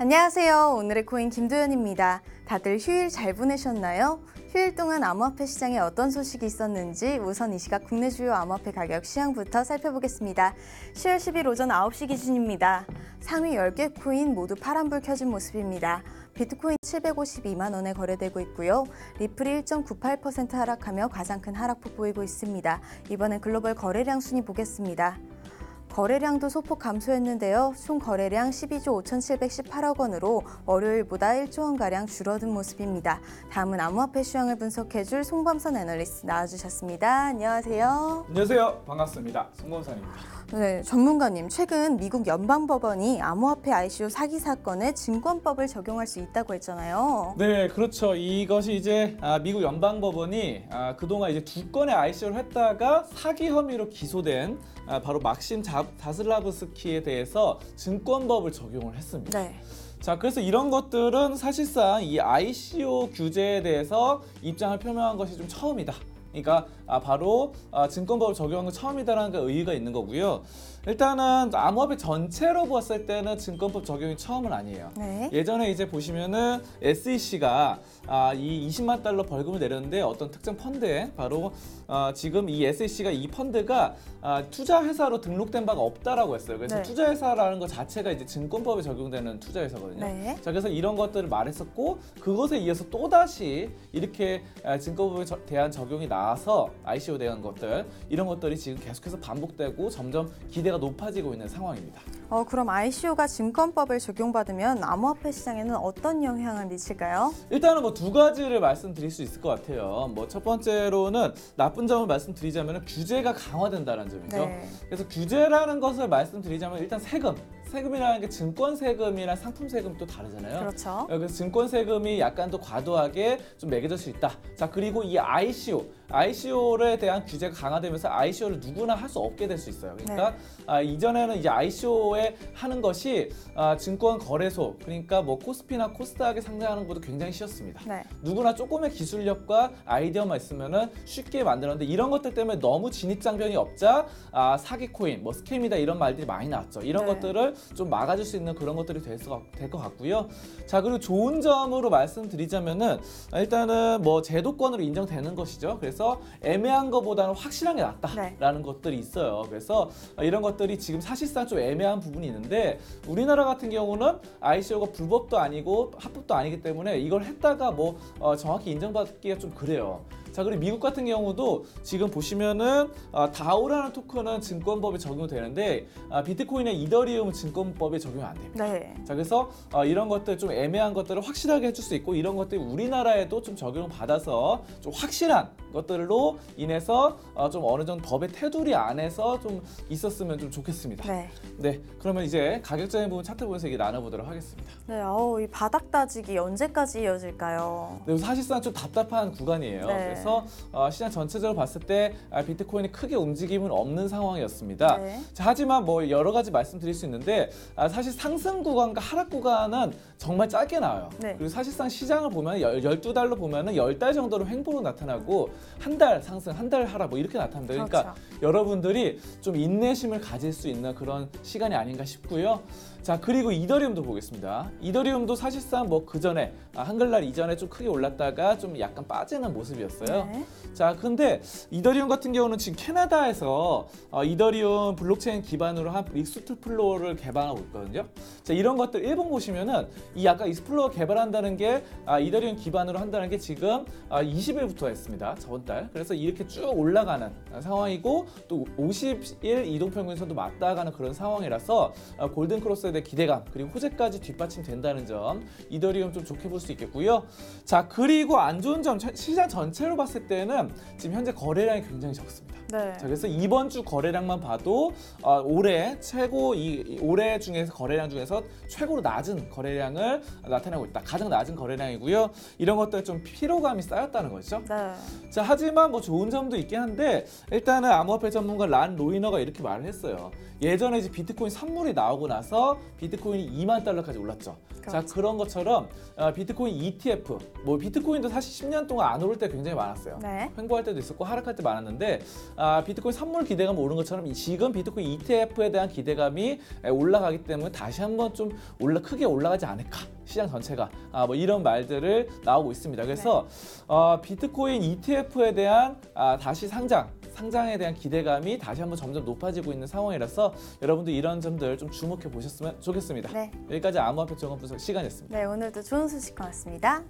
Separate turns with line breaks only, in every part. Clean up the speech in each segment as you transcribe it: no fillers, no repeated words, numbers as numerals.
안녕하세요. 오늘의 코인 김도연입니다. 다들 휴일 잘 보내셨나요? 휴일 동안 암호화폐 시장에 어떤 소식이 있었는지 우선 이 시각 국내 주요 암호화폐 가격 시황부터 살펴보겠습니다. 10월 10일 오전 9시 기준입니다. 상위 10개 코인 모두 파란불 켜진 모습입니다. 비트코인 752만 원에 거래되고 있고요. 리플이 1.98% 하락하며 가장 큰 하락폭 보이고 있습니다. 이번엔 글로벌 거래량 순위 보겠습니다. 거래량도 소폭 감소했는데요. 총 거래량 12조 5,718억 원으로 월요일보다 1조 원가량 줄어든 모습입니다. 다음은 암호화폐 시황을 분석해줄 송범선 애널리스트 나와주셨습니다. 안녕하세요.
안녕하세요. 반갑습니다. 송범선입니다.
네, 전문가님, 최근 미국 연방법원이 암호화폐 ICO 사기 사건에 증권법을 적용할 수 있다고 했잖아요.
네, 그렇죠. 이것이 이제 미국 연방법원이 그동안 이제 2건의 ICO를 했다가 사기 혐의로 기소된 바로 막심 자슬라브스키에 대해서 증권법을 적용을 했습니다.
네.
자, 그래서 이런 것들은 사실상 이 ICO 규제에 대해서 입장을 표명한 것이 좀 처음이다. 그러니까 바로 증권법을 적용한 건 처음이다라는 의의가 있는 거고요. 일단은 암호화폐 전체로 봤을 때는 증권법 적용이 처음은 아니에요.
네.
예전에 이제 보시면은 SEC가 이 20만 달러 벌금을 내렸는데 어떤 특정 펀드에 바로 지금 이 SEC가 이 펀드가 투자회사로 등록된 바가 없다라고 했어요. 그래서
네.
투자회사라는 것 자체가 이제 증권법에 적용되는 투자회사거든요.
네.
자, 그래서 이런 것들을 말했었고 그것에 이어서 또 다시 이렇게 증권법에 대한 적용이 나와서 ICO 대한 것들 이런 것들이 지금 계속해서 반복되고 점점 기대가 높아지고 있는 상황입니다.
그럼 ICO가 증권법을 적용받으면 암호화폐 시장에는 어떤 영향을 미칠까요?
일단은 뭐 두 가지를 말씀드릴 수 있을 것 같아요. 뭐 첫 번째로는 나쁜 점을 말씀드리자면 규제가 강화된다는 점이죠.
네.
그래서 규제라는 것을 말씀드리자면 일단 세금이라는 게 증권 세금이랑 상품 세금 또 다르잖아요.
그렇죠.
그래서 증권 세금이 약간 더 과도하게 좀 매겨질 수 있다. 자, 그리고 이 ICO에 대한 규제가 강화되면서 ICO를 누구나 할 수 없게 될 수 있어요. 그러니까 이전에는 이제 ICO에 하는 것이 증권 거래소, 그러니까 뭐 코스피나 코스닥에 상장하는 것도 굉장히 쉬웠습니다.
네.
누구나 조금의 기술력과 아이디어만 있으면은 쉽게 만들었는데 이런 것들 때문에 너무 진입장벽이 없자 사기 코인, 뭐 스캠이다 이런 말들이 많이 나왔죠. 이런
네.
것들을 좀 막아줄 수 있는 그런 것들이 될 것 같고요. 자, 그리고 좋은 점으로 말씀드리자면은 일단은 뭐 제도권으로 인정되는 것이죠. 그래서 애매한 것보다는 확실한 게 낫다라는 것들이 있어요. 그래서 이런 것들이 지금 사실상 좀 애매한 부분이 있는데 우리나라 같은 경우는 ICO가 불법도 아니고 합법도 아니기 때문에 이걸 했다가 뭐 정확히 인정받기가 좀 그래요. 자, 그리고 미국 같은 경우도 지금 보시면은 다오라는 토큰은 증권법에 적용되는데 비트코인이나 이더리움은 증권법에 적용이 안 됩니다.
네.
자, 그래서 이런 것들 좀 애매한 것들을 확실하게 해줄 수 있고 이런 것들이 우리나라에도 좀 적용을 받아서 좀 확실한 것들로 인해서 좀 어느 정도 법의 테두리 안에서 좀 있었으면 좀 좋겠습니다.
네.
네, 그러면 이제 가격적인 부분 차트 보면서 얘기 나눠보도록 하겠습니다.
네, 이 바닥 따지기 언제까지 이어질까요?
네, 사실상 좀 답답한 구간이에요.
네.
그래서 시장 전체적으로 봤을 때 비트코인이 크게 움직임은 없는 상황이었습니다.
네.
자, 하지만 뭐 여러 가지 말씀드릴 수 있는데 사실 상승 구간과 하락 구간은 정말 짧게 나와요.
네.
그리고 사실상 시장을 보면 12달로 보면은 10달 정도로 횡보로 나타나고 한 달 상승, 한 달 하락 뭐 이렇게 나타납니다. 그러니까
그렇죠.
여러분들이 좀 인내심을 가질 수 있는 그런 시간이 아닌가 싶고요. 자, 그리고 이더리움도 보겠습니다. 이더리움도 사실상 뭐 그전에 한글날 이전에 좀 크게 올랐다가 좀 약간 빠지는 모습이었어요.
네.
자, 근데 이더리움 같은 경우는 지금 캐나다에서 이더리움 블록체인 기반으로 한 익스플로어를 개발하고 있거든요. 자, 이런 것들 일본 보시면은 이 아까 익스플로어 개발한다는 게 이더리움 기반으로 한다는 게 지금 20일부터 했습니다. 저번 달. 그래서 이렇게 쭉 올라가는 상황이고 또 50일 이동평균선도 맞닿아가는 그런 상황이라서 골든 크로스에 대한 기대감 그리고 호재까지 뒷받침된다는 점 이더리움 좀 좋게 볼 수 있겠고요. 자, 그리고 안 좋은 점 시장 전체로 봤을 때는 지금 현재 거래량이 굉장히 적습니다.
네.
자, 그래서 이번 주 거래량만 봐도 올해 올해 중에서 거래량 중에서 최고로 낮은 거래량을 나타내고 있다. 가장 낮은 거래량이고요. 이런 것들 좀 피로감이 쌓였다는 거죠.
네.
자, 하지만 뭐 좋은 점도 있긴 한데 일단은 암호화폐 전문가 란 로이너가 이렇게 말을 했어요. 예전에 이제 비트코인 선물이 나오고 나서 비트코인이 2만 달러까지 올랐죠.
그렇죠.
자, 그런 것처럼 비트코인 ETF, 뭐 비트코인도 사실 10년 동안 안 오를 때 굉장히 많았어요.
네.
횡보할 때도 있었고 하락할 때 많았는데 비트코인 선물 기대감 오른 것처럼 지금 비트코인 ETF에 대한 기대감이 올라가기 때문에 다시 한번 좀 크게 올라가지 않을까, 시장 전체가 뭐 이런 말들을 나오고 있습니다. 그래서 비트코인 ETF에 대한 다시 상장에 대한 기대감이 다시 한번 점점 높아지고 있는 상황이라서 여러분들 이런 점들 좀 주목해 보셨으면 좋겠습니다.
네.
여기까지 암호화폐 종합 분석 시간이었습니다.
네, 오늘도 좋은 소식 고맙습니다.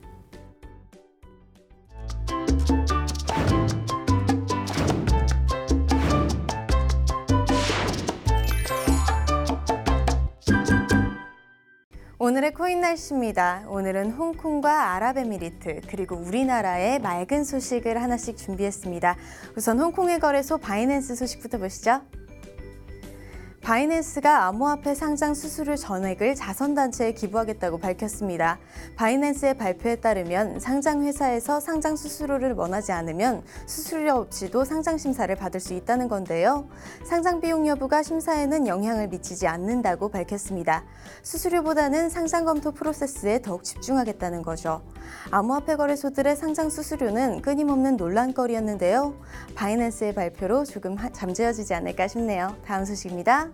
오늘의 코인 날씨입니다. 오늘은 홍콩과 아랍에미리트 그리고 우리나라의 맑은 소식을 하나씩 준비했습니다. 우선 홍콩의 거래소 바이낸스 소식부터 보시죠. 바이낸스가 암호화폐 상장 수수료 전액을 자선단체에 기부하겠다고 밝혔습니다. 바이낸스의 발표에 따르면 상장 회사에서 상장 수수료를 원하지 않으면 수수료 없이도 상장 심사를 받을 수 있다는 건데요. 상장 비용 여부가 심사에는 영향을 미치지 않는다고 밝혔습니다. 수수료보다는 상장 검토 프로세스에 더욱 집중하겠다는 거죠. 암호화폐 거래소들의 상장 수수료는 끊임없는 논란거리였는데요. 바이낸스의 발표로 조금 잠재워지지 않을까 싶네요. 다음 소식입니다.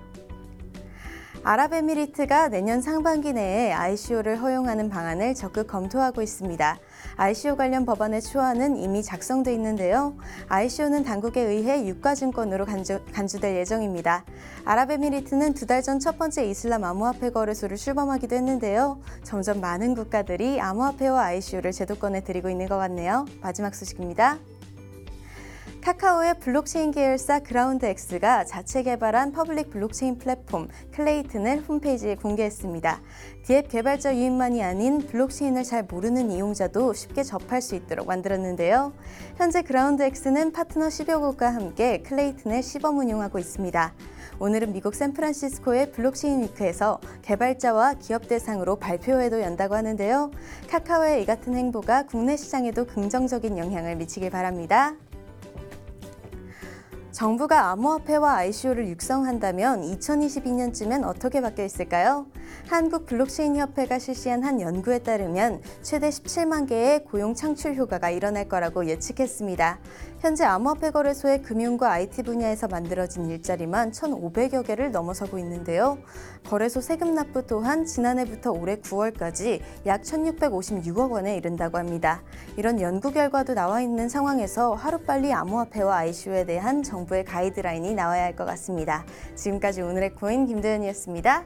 아랍에미리트가 내년 상반기 내에 ICO를 허용하는 방안을 적극 검토하고 있습니다. ICO 관련 법안의 초안은 이미 작성돼 있는데요. ICO는 당국에 의해 유가증권으로 간주될 예정입니다. 아랍에미리트는 2달 전 첫 번째 이슬람 암호화폐 거래소를 출범하기도 했는데요. 점점 많은 국가들이 암호화폐와 ICO를 제도권에 들이고 있는 것 같네요. 마지막 소식입니다. 카카오의 블록체인 계열사 그라운드X가 자체 개발한 퍼블릭 블록체인 플랫폼 클레이튼을 홈페이지에 공개했습니다. 디앱 개발자 유입만이 아닌 블록체인을 잘 모르는 이용자도 쉽게 접할 수 있도록 만들었는데요. 현재 그라운드X는 파트너 10여 곳과 함께 클레이튼을 시범 운용하고 있습니다. 오늘은 미국 샌프란시스코의 블록체인 위크에서 개발자와 기업 대상으로 발표회도 연다고 하는데요. 카카오의 이 같은 행보가 국내 시장에도 긍정적인 영향을 미치길 바랍니다. 정부가 암호화폐와 ICO를 육성한다면 2022년쯤엔 어떻게 바뀌어 있을까요? 한국 블록체인 협회가 실시한 한 연구에 따르면 최대 17만 개의 고용 창출 효과가 일어날 거라고 예측했습니다. 현재 암호화폐 거래소의 금융과 IT 분야에서 만들어진 일자리만 1,500여 개를 넘어서고 있는데요. 거래소 세금 납부 또한 지난해부터 올해 9월까지 약 1,656억 원에 이른다고 합니다. 이런 연구 결과도 나와 있는 상황에서 하루빨리 암호화폐와 ICO에 대한 정부의 가이드라인이 나와야 할 것 같습니다. 지금까지 오늘의 코인 김도연이었습니다.